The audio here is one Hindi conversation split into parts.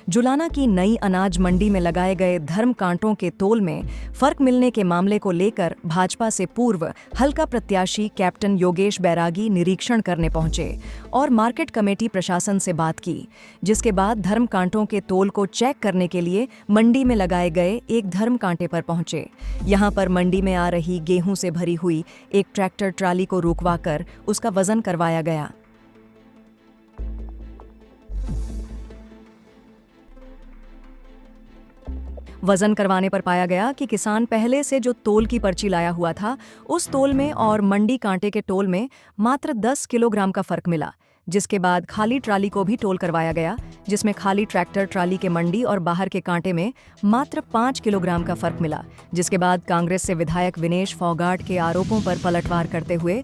जुलाना की नई अनाज मंडी में लगाए गए धर्म कांटों के तोल में फर्क मिलने के मामले को लेकर भाजपा से पूर्व हल्का प्रत्याशी कैप्टन योगेश बैरागी निरीक्षण करने पहुंचे और मार्केट कमेटी प्रशासन से बात की, जिसके बाद धर्म कांटों के तोल को चेक करने के लिए मंडी में लगाए गए एक धर्म कांटे पर पहुंचे। यहां पर मंडी में आ रही गेहूं से भरी हुई एक ट्रैक्टर ट्राली को रुकवाकर उसका वजन करवाया गया। वजन करवाने पर पाया गया कि किसान पहले से जो तोल की पर्ची लाया हुआ था, उस तोल में और मंडी कांटे के तोल में मात्र 10 किलोग्राम का फर्क मिला, जिसके बाद खाली ट्राली को भी तोल करवाया गया, जिसमें खाली ट्रैक्टर ट्राली के मंडी और बाहर के कांटे में मात्र 5 किलोग्राम का फर्क मिला। जिसके बाद कांग्रेस से विधायक विनेश फोगाट के आरोपों पर पलटवार करते हुए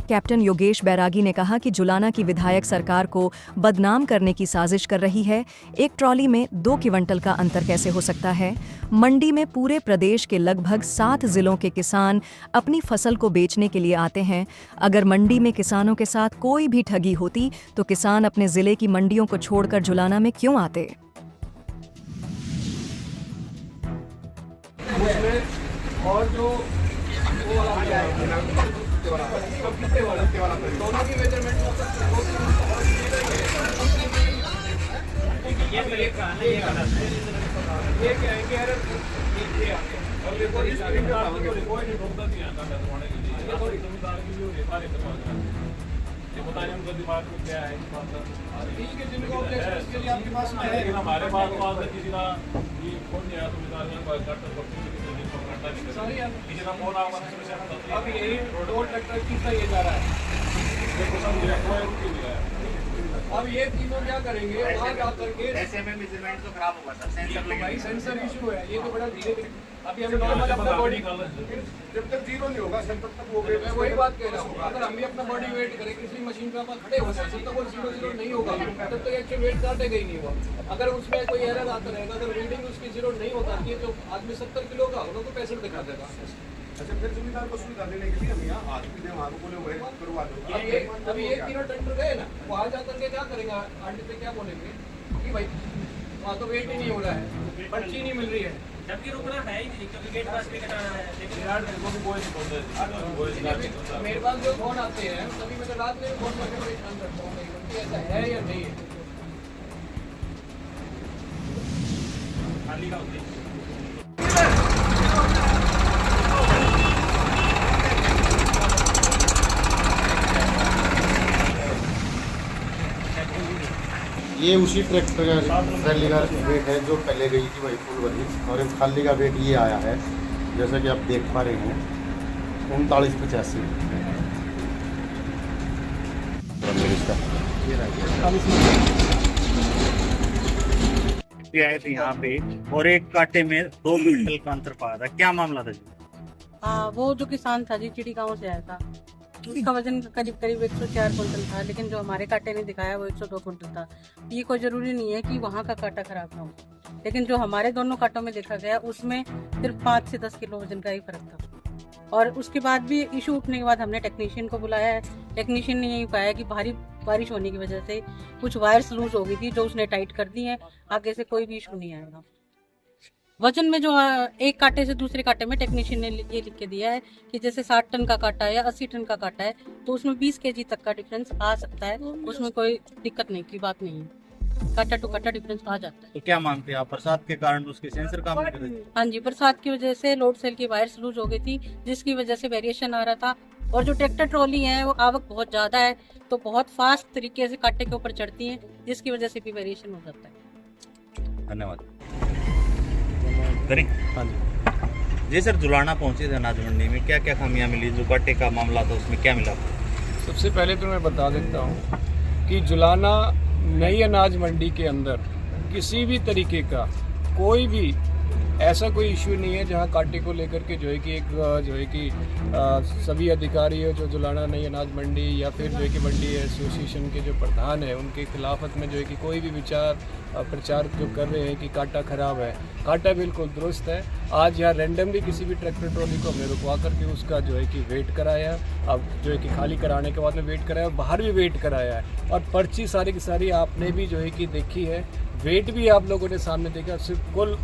कैप्टन योगेश बैरागी ने कहा कि जुलाना की विधायक सरकार को बदनाम करने की साजिश कर रही है। एक ट्रॉली में 2 क्विंटल का अंतर कैसे हो सकता है? मंडी में पूरे प्रदेश के लगभग 7 जिलों के किसान अपनी फसल को बेचने के लिए आते हैं। अगर मंडी में किसानों के साथ कोई भी ठगी होती तो किसान अपने जिले की मंडियों को छोड़कर जुलाना में क्यों आते? और जो दोनों की मेजरमेंट ये क्या है कि एरर और देखो इस स्क्रीन पे आपको कोई नहीं ढूंढता नहीं आता करवाने के लिए, ये थोड़ी जिम्मेदार की जो सारे करवा रहे हैं। ये पता नहीं उनका दिमाग में क्या है इस बात का। ठीक है, जिनको ऑब्जेक्शन के लिए आपके पास है, लेकिन हमारे पास किसी का ये फोन नहीं आया तो जिम्मेदारियां पर कट करते सारी किसी का फोन आवा समस्या। अब यही रोड ट्रैक्टर किसका ये जा रहा है, देखो सब अब ये तीनों क्या करेंगे वहाँ जा करके ऐसे में मेजरमेंट तो खराब होगा सर, सेंसर लगे भाई सेंसर इशू है, ये तो बड़ा धीरे धीरे अभी हम नॉर्मल अपना बॉडी जब तक जीरो नहीं होगा तब तक वो मैं वही बात कह रहा हूँ। अगर हम भी अपना बॉडी वेट करें किसी मशीन पे अपन खड़े हो सकते, जब तक वो 0 नहीं होगा तब तक एक्चुअल वेट काटेगा ही नहीं हुआ। अगर उसमें कोई एरर आता रहेगा, अगर रीडिंग उसकी 0 नहीं होता है तो आदमी 70 किलो का होगा तो 65 दिखा देगा। अच्छा, फिर जिम्मेदार को सुविधा देने के लिए हम यहाँ आज भी वहाँ को बोले करवा दो। अभी ये तीनों ट्रैक्टर गए ना, वहाँ जा करके क्या करेंगे, आंटी से क्या बोलेंगे कि भाई वहाँ तो वेट ही नहीं हो रहा है, पर्ची नहीं मिल रही है, जबकि रुकना है ही नहीं क्योंकि गेट पास टिकट आना है। लेकिन यार देखो भी कोई नहीं बोलते। मेरे पास जो फोन आते हैं तभी मैं तो रात में फोन करके परेशान करता हूँ कि ऐसा है या नहीं है। खाली का होती है। ये उसी ट्रैक्टर का ट्रैली का वेट है जो पहले गई थी वही फुल वाली, और खाली का वेट ये आया है जैसा कि आप देख पा रहे हैं 3985। आए थे यहाँ पे और एक कांटे में 2 क्विंटल का अंतर पाया था, क्या मामला था जी? वो जो किसान था जी चिड़ी गांव से आया था, उसका वजन करीब 104 कुंटल था, लेकिन जो हमारे कांटे ने दिखाया वो 102 कुंटल था। ये कोई जरूरी नहीं है कि वहाँ का कांटा खराब ना हो, लेकिन जो हमारे दोनों कांटों में देखा गया उसमें सिर्फ 5 से 10 किलो वजन का ही फर्क था। और उसके बाद भी इशू उठने के बाद हमने टेक्नीशियन को बुलाया है। टेक्नीशियन ने यही पाया कि भारी बारिश होने की वजह से कुछ वायर्स लूज हो गई थी, जो उसने टाइट कर दी है। आगे से कोई भी इशू नहीं आएगा। वजन में जो एक कांटे से दूसरे कांटे में टेक्नीशियन ने ये लिख के दिया है कि जैसे 60 टन का कांटा है या 80 टन का कांटा है तो उसमें 20 केजी तक का डिफरेंस आ सकता है, उसमें कोई दिक्कत नहीं की बात नहीं है, कांटा टू कांटा डिफरेंस आ जाता है। तो क्या मानते हैं आप, बरसात के कारण उसके सेंसर काम नहीं कर रहे? हाँ जी, बरसात की वजह से लोड सेल की वायर्स लूज हो गई थी, जिसकी वजह से वेरिएशन आ रहा था। और जो ट्रैक्टर ट्रॉली है वो आवक बहुत ज्यादा है तो बहुत फास्ट तरीके से कांटे के ऊपर चढ़ती है, जिसकी वजह से भी वेरिएशन हो जाता है। धन्यवाद। करें हाँ जी सर, जुलाना पहुंचे थे अनाज मंडी में, क्या क्या खामियां मिली? जो कांटे का मामला था उसमें क्या मिला? सबसे पहले तो मैं बता देता हूँ कि जुलाना नई अनाज मंडी के अंदर किसी भी तरीके का कोई भी ऐसा कोई इशू नहीं है जहाँ कांटे को लेकर के जो है कि सभी अधिकारी जो जुलाना नई अनाज मंडी या फिर जो है कि मंडी एसोसिएशन के जो प्रधान है उनके खिलाफत में जो है कि कोई भी प्रचार जो कर रहे हैं कि कांटा खराब है, कांटा बिल्कुल दुरुस्त है। आज यहाँ रैंडमली किसी भी ट्रैक्टर ट्रॉली को हमने रुकवा करके उसका जो है कि वेट कराया, अब जो है कि खाली कराने के बाद में वेट कराया और बाहर भी वेट कराया है, और पर्ची सारी की सारी आपने भी जो है कि देखी है, वेट भी आप लोगों ने सामने देखा। सिर्फ कुल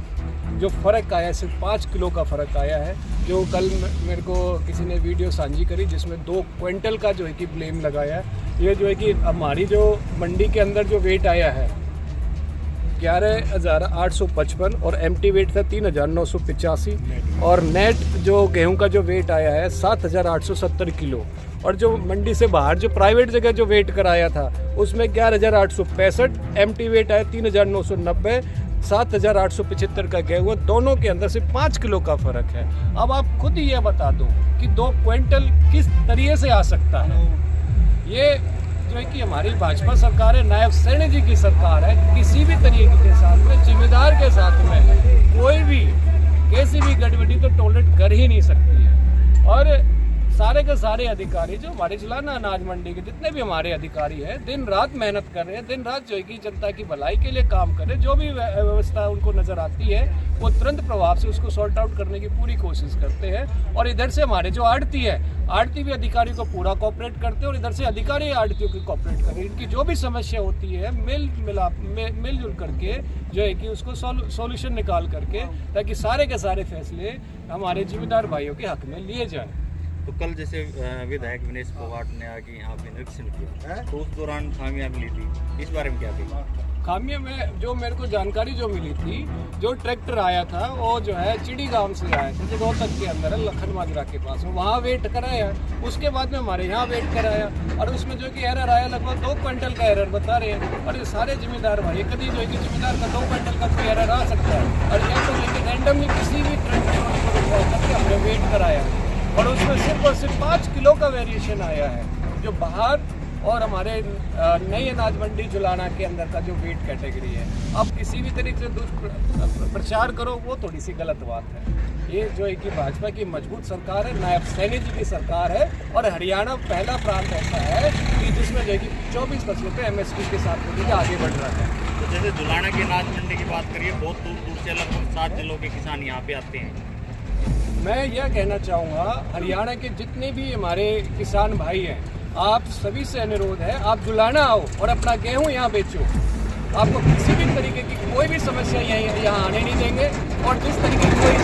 जो फ़र्क आया है सिर्फ 5 किलो का फ़र्क आया है, जो कल मेरे को किसी ने वीडियो साझी करी जिसमें 2 क्विंटल का जो है कि ब्लेम लगाया है। ये जो है कि हमारी जो मंडी के अंदर जो वेट आया है 11,855 और एम्प्टी वेट था 3,985 और नेट जो गेहूं का जो वेट आया है 7,870 किलो, और जो मंडी से बाहर जो प्राइवेट जगह जो वेट कराया था उसमें 11,865, एम्प्टी वेट आया 3,990, 7,875 का गेहूं, दोनों के अंदर से 5 किलो का फ़र्क है। अब आप खुद ही ये बता दो कि 2 क्विंटल किस तरीके से आ सकता है। ये जो है कि हमारी भाजपा सरकार है, नायब सैनी जी की सरकार है, किसी भी तरीके के साथ में जिम्मेदार के साथ में कोई भी कैसी भी गड़बड़ी तो टॉलरेट कर ही नहीं सकती है। और सारे के सारे अधिकारी जो हमारे जुलाना अनाज मंडी के जितने भी हमारे अधिकारी हैं दिन रात मेहनत कर रहे हैं, दिन रात जो है कि जनता की भलाई के लिए काम कर रहे हैं। जो भी व्यवस्था उनको नज़र आती है वो तुरंत प्रभाव से उसको सॉर्ट आउट करने की पूरी कोशिश करते हैं। और इधर से हमारे जो आड़ती भी अधिकारियों को पूरा कोऑपरेट करते हैं और इधर से अधिकारी आड़तियों को कोऑपरेट कर रहे हैं। इनकी जो भी समस्या होती है मिलजुल करके जो है कि उसको सॉल्यूशन निकाल करके, ताकि सारे के सारे फैसले हमारे जिम्मेदार भाइयों के हक में लिए जाएं। तो कल जैसे विधायक विनेश फोगाट ने आके यहाँ पे निरीक्षण किया तो उस दौरान खामियां मिली थी, इस बारे में क्या कही? खामियां में जो मेरे को जानकारी जो मिली थी, जो ट्रैक्टर आया था वो जो है चिड़ी गांव से आया था जो रोहतक के अंदर है, लखन माजरा के पास, वहाँ वेट कराया। उसके बाद में हमारे यहाँ वेट कराया और उसमें जो कि एरर आया लगभग 2 क्विंटल का एरर बता रहे हैं। और ये सारे जिम्मेदार भाई कभी जो है कि जिम्मेदार का 2 क्विंटल का कोई एरर आ सकता है, और यहाँ तो लेकिन रैंडमली किसी भी ट्रैक्टर को करके हमने वेट कराया और उसमें सिर्फ 5 किलो का वेरिएशन आया है, जो बाहर और हमारे नई अनाज मंडी जुलाना के अंदर का जो वेट कैटेगरी है। अब किसी भी तरीके से प्रचार करो वो थोड़ी सी गलत बात है। ये जो है कि भाजपा की मजबूत सरकार है, नायब सैनी जी की सरकार है, और हरियाणा पहला प्रांत ऐसा है कि जिसमें जो है कि 24 फसलों पे MSP के साथ लेकर आगे बढ़ रहा है। तो जैसे जुलाना की अनाज मंडी की बात करिए, बहुत दूर दूर से लगभग 7 जिलों के किसान यहाँ पे आते हैं। मैं यह कहना चाहूँगा हरियाणा के जितने भी हमारे किसान भाई हैं, आप सभी से अनुरोध है आप जुलाना आओ और अपना गेहूं यहाँ बेचो। आपको किसी भी तरीके की कोई भी समस्या यहाँ आने नहीं देंगे, और जिस तरीके की कोई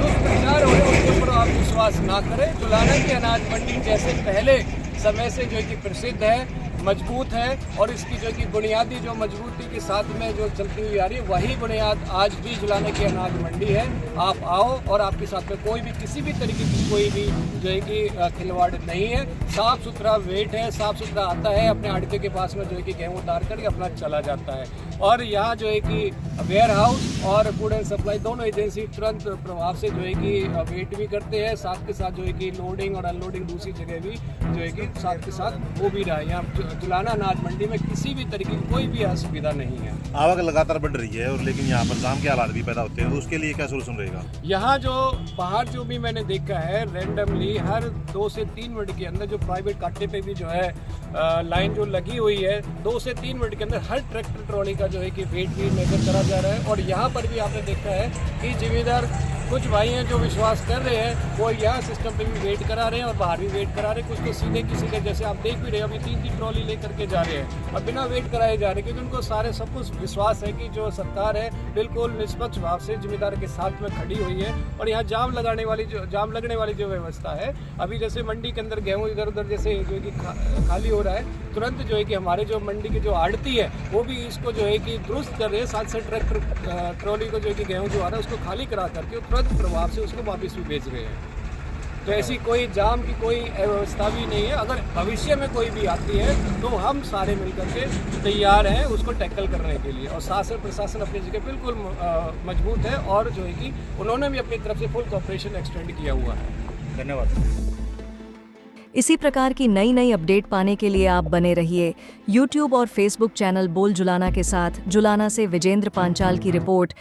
दुष्प्रचार हो उसके ऊपर आप विश्वास ना करें। जुलाना की अनाज मंडी जैसे पहले समय से जो है कि प्रसिद्ध है, मजबूत है, और इसकी जो कि बुनियादी जो मजबूती के साथ में जो चलती हुई आ रही है वही बुनियाद आज भी जुलाने की अनाज मंडी है। आप आओ और आपके साथ में कोई भी किसी भी तरीके की कोई भी जो है कि खिलवाड़ नहीं है। साफ़ सुथरा वेट है, साफ़ सुथरा आता है, अपने आड़ते के पास में जो है कि गेहूँ उतार करके अपना चला जाता है। और यहाँ जो है कि वेयर हाउस और फूड एंड सप्लाई दोनों एजेंसी तुरंत प्रभाव से जो है कि वेट भी करते हैं, साथ के साथ जो है कि लोडिंग और अनलोडिंग दूसरी जगह भी जो है कि साथ के साथ हो भी रहा है। यहाँ जुलाना अनाज मंडी में किसी भी तरीके की कोई भी असुविधा नहीं है। आवक लगातार बढ़ रही है और लेकिन यहाँ पर जाम के हालात भी पैदा होते हैं, तो उसके लिए क्या सोल्यूशन रहेगा? यहाँ जो बाहर जो भी मैंने देखा है रैंडमली हर 2 से 3 मिनट के अंदर जो प्राइवेट कांटे पे भी जो है लाइन जो लगी हुई है, 2 से 3 मिनट के अंदर हर ट्रैक्टर ट्रॉली का जो है कि वेट भी मेजर करा जा रहा है। और यहाँ पर भी आपने देखा है कि जिम्मेदार कुछ भाई हैं जो विश्वास कर रहे हैं, वो यहाँ सिस्टम पे भी वेट करा रहे हैं और बाहर भी वेट करा रहे हैं। कुछ तो सीधे किसी के जैसे आप देख भी रहे हो अभी 3 ट्रॉली लेकर के जा रहे हैं और बिना वेट कराए जा रहे हैं, क्योंकि उनको सब कुछ विश्वास है कि जो सरकार है बिल्कुल निष्पक्ष भाव से जिम्मेदार के साथ में खड़ी हुई है। और यहाँ जाम लगने वाली जो व्यवस्था है, अभी जैसे मंडी के अंदर गेहूँ इधर उधर जैसे जो है कि खाली हो रहा है, तुरंत जो है कि हमारे जो मंडी की जो आड़ती है वो भी इसको जो है कि दुरुस्त कर रहे हैं, साथ साथ ट्रैक्टर ट्रॉली को जो है कि गेहूँ जो आ रहा है उसको खाली करा करके तुरंत प्रभाव से उसको वापस भी भेज रहे हैं। तो ऐसी कोई जाम की कोई व्यवस्था भी नहीं है। अगर भविष्य में कोई भी आती है तो हम सारे मिलकर के तैयार हैं उसको टैकल करने के लिए, और शासन प्रशासन अपनी जगह बिल्कुल मजबूत है और जो है कि उन्होंने भी अपनी तरफ से फुल कोऑपरेशन एक्सटेंड किया हुआ है। धन्यवाद। इसी प्रकार की नई अपडेट पाने के लिए आप बने रहिए YouTube और Facebook चैनल बोल जुलाना के साथ। जुलाना से विजेंद्र पांचाल की रिपोर्ट।